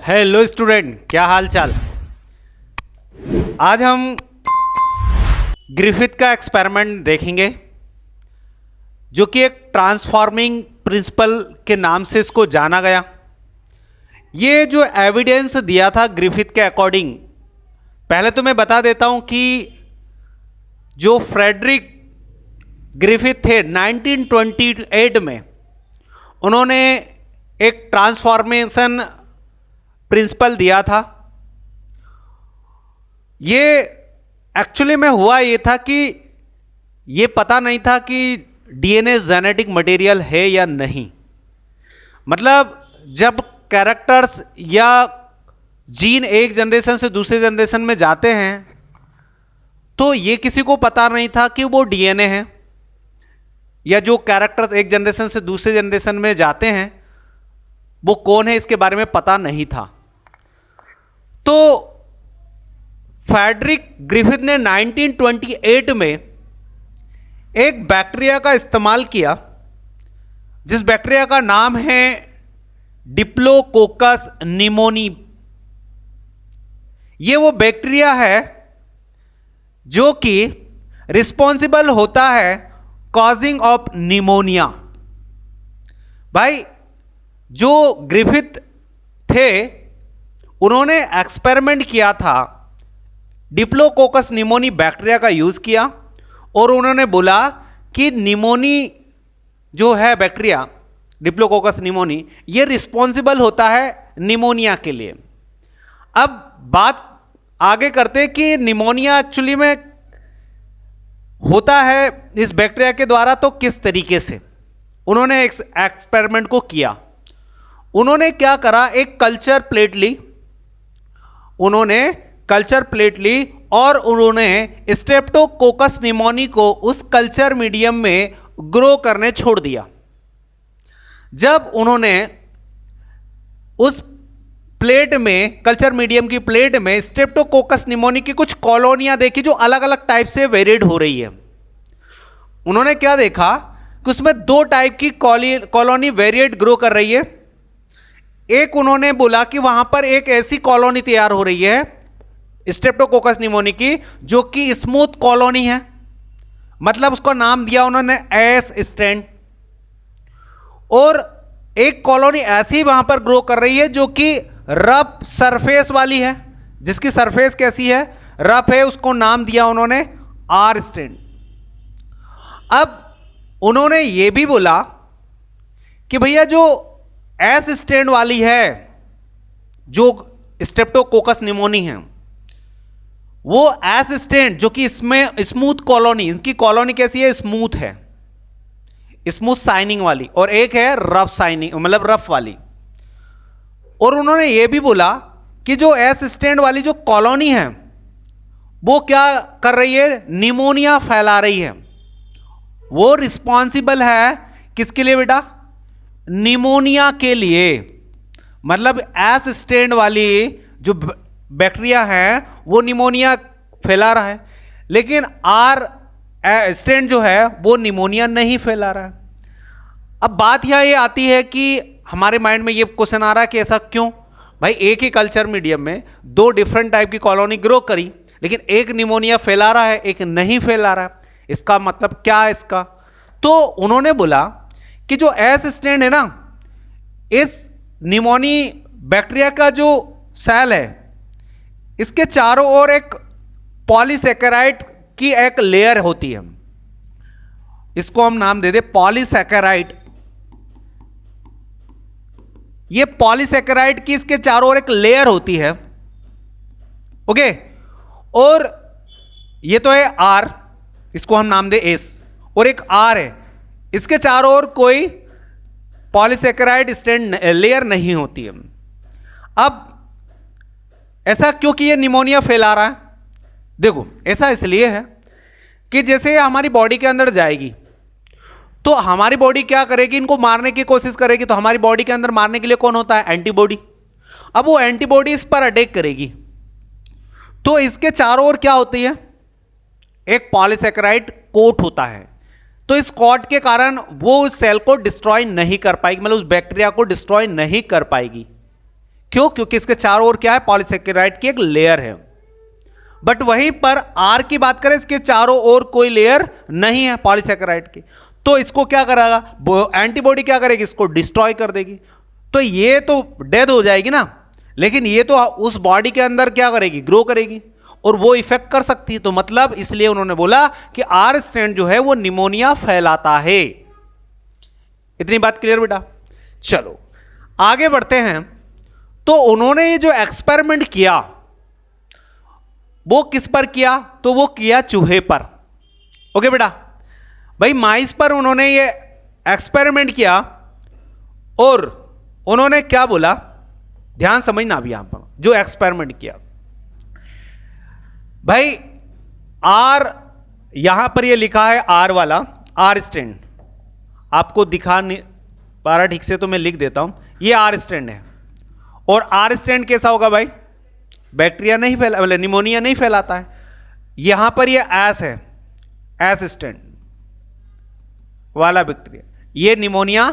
Hello student, क्या हाल चाल। आज हम ग्रिफिथ का एक्सपेरिमेंट देखेंगे जो कि एक ट्रांसफॉर्मिंग प्रिंसिपल के नाम से इसको जाना गया। ये जो एविडेंस दिया था ग्रिफिथ के अकॉर्डिंग, पहले तो मैं बता देता हूं कि जो फ्रेडरिक ग्रिफिथ थे 1928 में, उन्होंने एक ट्रांसफॉर्मेशन प्रिंसिपल दिया था। ये एक्चुअली में हुआ ये था कि ये पता नहीं था कि डीएनए जेनेटिक मटेरियल है या नहीं। मतलब जब कैरेक्टर्स या जीन एक जनरेशन से दूसरे जनरेशन में जाते हैं तो ये किसी को पता नहीं था कि वो डीएनए है, या जो कैरेक्टर्स एक जनरेशन से दूसरे जनरेशन में जाते हैं वो कौन है, इसके बारे में पता नहीं था। तो फ्रेडरिक ग्रिफिथ ने 1928 में एक बैक्टीरिया का इस्तेमाल किया जिस बैक्टीरिया का नाम है डिप्लोकोकस निमोनी। ये वो बैक्टीरिया है जो कि रिस्पॉन्सिबल होता है कॉजिंग ऑफ निमोनिया। भाई, जो ग्रिफिथ थे उन्होंने एक्सपेरिमेंट किया था, डिप्लोकोकस निमोनी बैक्टीरिया का यूज किया और उन्होंने बोला कि निमोनी जो है बैक्टीरिया डिप्लोकोकस निमोनी, ये रिस्पॉन्सिबल होता है निमोनिया के लिए। अब बात आगे करते कि निमोनिया एक्चुअली में होता है इस बैक्टीरिया के द्वारा तो किस तरीके से। उन्होंने एक एक्सपेरिमेंट को किया। उन्होंने क्या करा, एक कल्चर प्लेट ली और उन्होंने स्ट्रेप्टोकोकस निमोनी को उस कल्चर मीडियम में ग्रो करने छोड़ दिया। जब उन्होंने उस प्लेट में, कल्चर मीडियम की प्लेट में स्ट्रेप्टोकोकस निमोनी की कुछ कॉलोनियां देखी जो अलग अलग टाइप से वेरिएट हो रही है। उन्होंने क्या देखा कि उसमें दो टाइप की कॉलोनी वेरिएट ग्रो कर रही है। एक उन्होंने बोला कि वहां पर एक ऐसी कॉलोनी तैयार हो रही है स्ट्रेप्टोकोकस निमोनी की जो कि स्मूथ कॉलोनी है, मतलब उसको नाम दिया उन्होंने एस स्ट्रैंड। और एक कॉलोनी ऐसी वहां पर ग्रो कर रही है जो कि रफ सरफेस वाली है, जिसकी सरफेस कैसी है, रफ है, उसको नाम दिया उन्होंने आर स्ट्रैंड। अब उन्होंने ये भी बोला कि भैया जो एस स्ट्रैंड वाली है, जो स्ट्रेप्टोकोकस निमोनी है, वो एस स्ट्रैंड जो कि इसमें स्मूथ कॉलोनी, इनकी कॉलोनी कैसी है, स्मूथ है, स्मूथ शाइनिंग वाली, और एक है रफ शाइनिंग मतलब रफ वाली। और उन्होंने ये भी बोला कि जो एस स्ट्रैंड वाली जो कॉलोनी है वो क्या कर रही है, निमोनिया फैला रही है। वो रिस्पॉन्सिबल है किसके लिए बेटा, निमोनिया के लिए। मतलब एस स्ट्रैंड वाली जो बैक्टीरिया है वो निमोनिया फैला रहा है, लेकिन आर स्ट्रैंड जो है वो निमोनिया नहीं फैला रहा है। अब बात यह ये आती है कि हमारे माइंड में ये क्वेश्चन आ रहा है कि ऐसा क्यों। भाई, एक ही कल्चर मीडियम में दो डिफरेंट टाइप की कॉलोनी ग्रो करी, लेकिन एक निमोनिया फैला रहा है, एक नहीं फैला रहा है, इसका मतलब क्या है इसका। तो उन्होंने बोला कि जो एस स्ट्रैंड है ना, इस निमोनी बैक्टीरिया का जो सेल है, इसके चारों ओर एक पॉलीसैकेराइड की एक लेयर होती है। इसको हम नाम दे दे पॉलीसैकेराइड। ये पॉलीसैकेराइड की इसके चारों ओर एक लेयर होती है, ओके। और ये तो है आर, इसको हम नाम दे एस, और एक आर है, इसके चारों ओर कोई पॉलीसैकेराइड स्ट्रैंड लेयर नहीं होती है। अब ऐसा क्योंकि ये निमोनिया फैला रहा है, देखो ऐसा इसलिए है कि जैसे हमारी बॉडी के अंदर जाएगी तो हमारी बॉडी क्या करेगी, इनको मारने की कोशिश करेगी। तो हमारी बॉडी के अंदर मारने के लिए कौन होता है, एंटीबॉडी। अब वो एंटीबॉडी इस पर अटैक करेगी तो इसके चारों ओर क्या होती है, एक पॉलीसैकेराइड कोट होता है। तो इस कोट के कारण वो उस सेल को डिस्ट्रॉय नहीं कर पाएगी, मतलब उस बैक्टीरिया को डिस्ट्रॉय नहीं कर पाएगी। क्यों? क्योंकि इसके चारों ओर क्या है? पॉलीसेकेराइड की एक लेयर है। बट वहीं पर आर की बात करें, इसके चारों ओर कोई लेयर नहीं है पॉलीसेकेराइड की, तो इसको क्या करेगा? एंटीबॉडी क्या करेगी? इसको डिस्ट्रॉय कर देगी। तो ये तो डेड हो जाएगी ना, लेकिन ये तो उस बॉडी के अंदर क्या करेगी? ग्रो करेगी, और वो इफेक्ट कर सकती है। तो मतलब इसलिए उन्होंने बोला कि आर स्ट्रैंड जो है वो निमोनिया फैलाता है। इतनी बात क्लियर बेटा? चलो आगे बढ़ते हैं। तो उन्होंने ये जो एक्सपेरिमेंट किया वो किस पर किया? तो वो किया चूहे पर। ओके बेटा, भाई माइस पर उन्होंने ये एक्सपेरिमेंट किया और उन्होंने क्या बोला? ध्यान समझना भी यहां पर जो एक्सपेरिमेंट किया। भाई आर, यहां पर ये लिखा है आर वाला, आर स्ट्रैंड आपको दिखा नहीं पा रहा ठीक से, तो मैं लिख देता हूं। ये आर स्ट्रैंड है, और आर स्ट्रैंड कैसा होगा भाई? बैक्टीरिया नहीं फैला, मतलब निमोनिया नहीं फैलाता है। यहां पर ये एस है, एस स्ट्रैंड वाला बैक्टीरिया, ये निमोनिया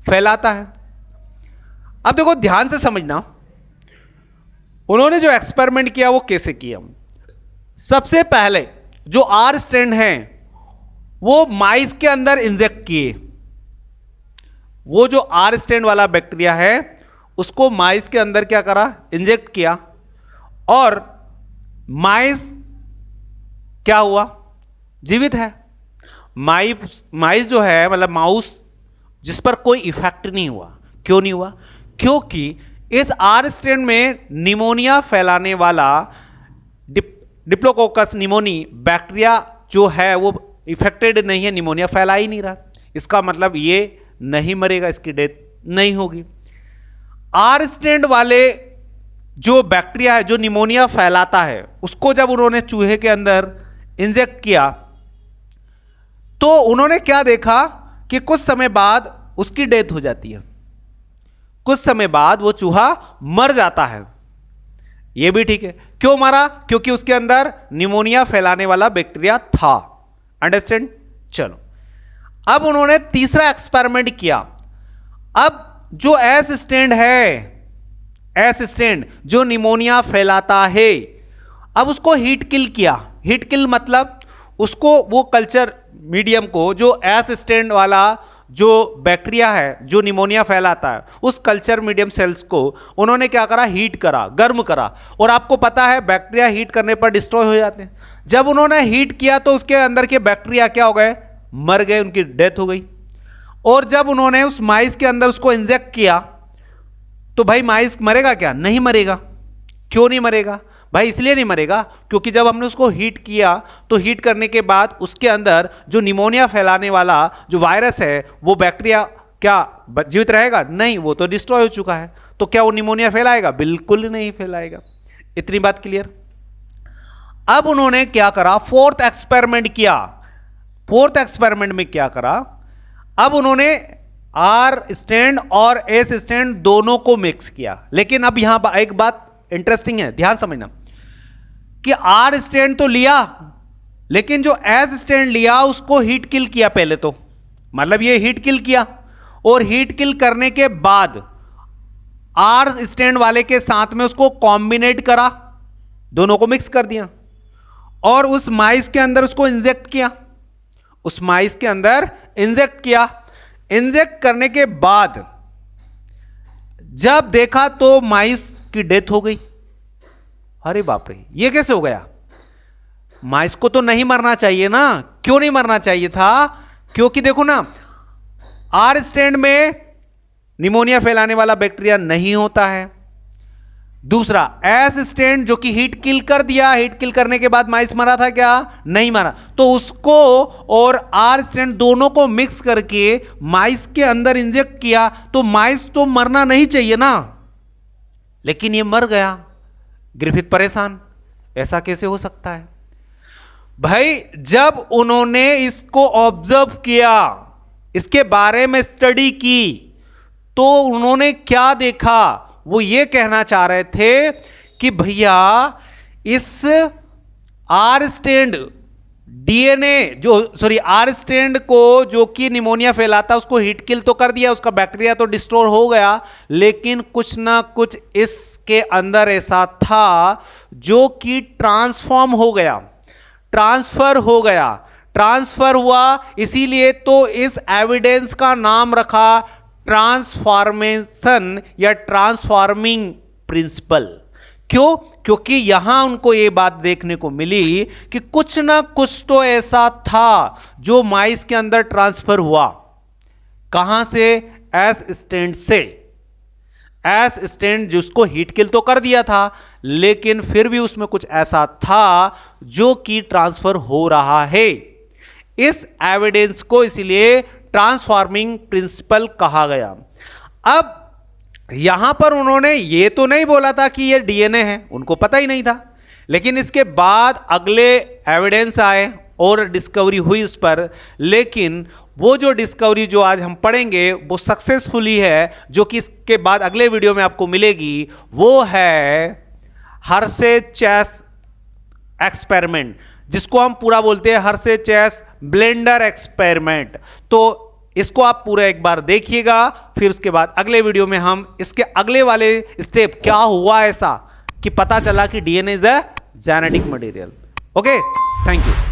फैलाता है। अब देखो ध्यान से समझना, उन्होंने जो एक्सपेरिमेंट किया वो कैसे किया? सबसे पहले जो आर स्ट्रैंड है वो माइस के अंदर इंजेक्ट किए। वो जो आर स्ट्रैंड वाला बैक्टीरिया है उसको माइस के अंदर क्या करा? इंजेक्ट किया, और माइस क्या हुआ? जीवित है। माइस जो है, मतलब माउस, जिस पर कोई इफेक्ट नहीं हुआ। क्यों नहीं हुआ? क्योंकि इस आर स्ट्रैंड में निमोनिया फैलाने वाला डिप्लोकोकस निमोनी बैक्टीरिया जो है वो इफेक्टेड नहीं है, निमोनिया फैला ही नहीं रहा। इसका मतलब ये नहीं मरेगा, इसकी डेथ नहीं होगी। आर स्ट्रैंड वाले जो बैक्टीरिया है जो निमोनिया फैलाता है, उसको जब उन्होंने चूहे के अंदर इंजेक्ट किया तो उन्होंने क्या देखा कि कुछ समय बाद उसकी डेथ हो जाती है, कुछ समय बाद वो चूहा मर जाता है। ये भी ठीक है। क्यों मरा? क्योंकि उसके अंदर निमोनिया फैलाने वाला बैक्टीरिया था। अंडरस्टैंड? चलो अब उन्होंने तीसरा एक्सपेरिमेंट किया। अब जो एस स्ट्रैंड है, एस स्ट्रैंड जो निमोनिया फैलाता है, अब उसको हीट किल किया। हीट किल मतलब उसको, वो कल्चर मीडियम को, जो एस स्ट्रैंड वाला जो बैक्टीरिया है जो निमोनिया फैलाता है, उस कल्चर मीडियम सेल्स को उन्होंने क्या करा? हीट करा, गर्म करा। और आपको पता है बैक्टीरिया हीट करने पर डिस्ट्रॉय हो जाते हैं। जब उन्होंने हीट किया तो उसके अंदर के बैक्टीरिया क्या हो गए? मर गए, उनकी डेथ हो गई। और जब उन्होंने उस माइस के अंदर उसको इंजेक्ट किया तो भाई माइस मरेगा क्या? नहीं मरेगा। क्यों नहीं मरेगा भाई? इसलिए नहीं मरेगा क्योंकि जब हमने उसको हीट किया तो हीट करने के बाद उसके अंदर जो निमोनिया फैलाने वाला जो वायरस है वो बैक्टीरिया क्या जीवित रहेगा? नहीं, वो तो डिस्ट्रॉय हो चुका है। तो क्या वो निमोनिया फैलाएगा? बिल्कुल नहीं फैलाएगा। इतनी बात क्लियर? अब उन्होंने क्या करा? फोर्थ एक्सपेरिमेंट किया। फोर्थ एक्सपेरिमेंट में क्या करा? अब उन्होंने आर स्ट्रैंड और एस स्ट्रैंड दोनों को मिक्स किया। लेकिन अब यहां एक बात इंटरेस्टिंग है, ध्यान समझना, कि आर स्ट्रैंड तो लिया, लेकिन जो एस स्ट्रैंड लिया उसको हीट किल किया पहले। तो मतलब ये हीट किल किया, और हीट किल करने के बाद आर स्ट्रैंड वाले के साथ में उसको कॉम्बिनेट करा, दोनों को मिक्स कर दिया, और उस माइस के अंदर उसको इंजेक्ट किया। उस माइस के अंदर इंजेक्ट किया। इंजेक्ट करने के बाद जब देखा तो माइस की डेथ हो गई। अरे बाप रे, ये कैसे हो गया? माइस को तो नहीं मरना चाहिए ना। क्यों नहीं मरना चाहिए था? क्योंकि देखो ना, आर स्ट्रैंड में निमोनिया फैलाने वाला बैक्टीरिया नहीं होता है। दूसरा एस स्ट्रैंड जो कि हीट किल कर दिया, हीट किल करने के बाद माइस मरा था क्या? नहीं मरा। तो उसको और आर स्ट्रैंड दोनों को मिक्स करके माइस के अंदर इंजेक्ट किया, तो माइस तो मरना नहीं चाहिए ना, लेकिन ये मर गया। ग्रिफिथ परेशान, ऐसा कैसे हो सकता है? भाई जब उन्होंने इसको ऑब्जर्व किया, इसके बारे में स्टडी की, तो उन्होंने क्या देखा? वो ये कहना चाह रहे थे कि भैया इस आर स्ट्रैंड आर स्ट्रैंड को जो कि निमोनिया फैलाता उसको हीट किल तो कर दिया, उसका बैक्टीरिया तो डिस्ट्रॉय हो गया, लेकिन कुछ ना कुछ इसके अंदर ऐसा था जो कि ट्रांसफॉर्म हो गया, ट्रांसफर हुआ। इसीलिए तो इस एविडेंस का नाम रखा ट्रांसफॉर्मेशन या ट्रांसफॉर्मिंग प्रिंसिपल। क्यों? क्योंकि यहां उनको यह बात देखने को मिली कि कुछ ना कुछ तो ऐसा था जो माइस के अंदर ट्रांसफर हुआ। कहां से? एस स्टैंड से। एस स्टैंड जिसको हीट किल तो कर दिया था, लेकिन फिर भी उसमें कुछ ऐसा था जो कि ट्रांसफर हो रहा है। इस एविडेंस को इसलिए ट्रांसफॉर्मिंग प्रिंसिपल कहा गया। अब यहां पर उन्होंने ये तो नहीं बोला था कि ये डीएनए है, उनको पता ही नहीं था, लेकिन इसके बाद अगले एविडेंस आए और डिस्कवरी हुई उस पर। लेकिन वो जो डिस्कवरी जो आज हम पढ़ेंगे वो सक्सेसफुली है, जो कि इसके बाद अगले वीडियो में आपको मिलेगी, वो है हर्शे-चेस एक्सपेरिमेंट, जिसको हम पूरा बोलते हैं हर्शे-चेस ब्लेंडर एक्सपेरिमेंट। तो इसको आप पूरा एक बार देखिएगा, फिर उसके बाद अगले वीडियो में हम इसके अगले वाले स्टेप क्या हुआ ऐसा कि पता चला कि DNA is a genetic material. Okay, thank you.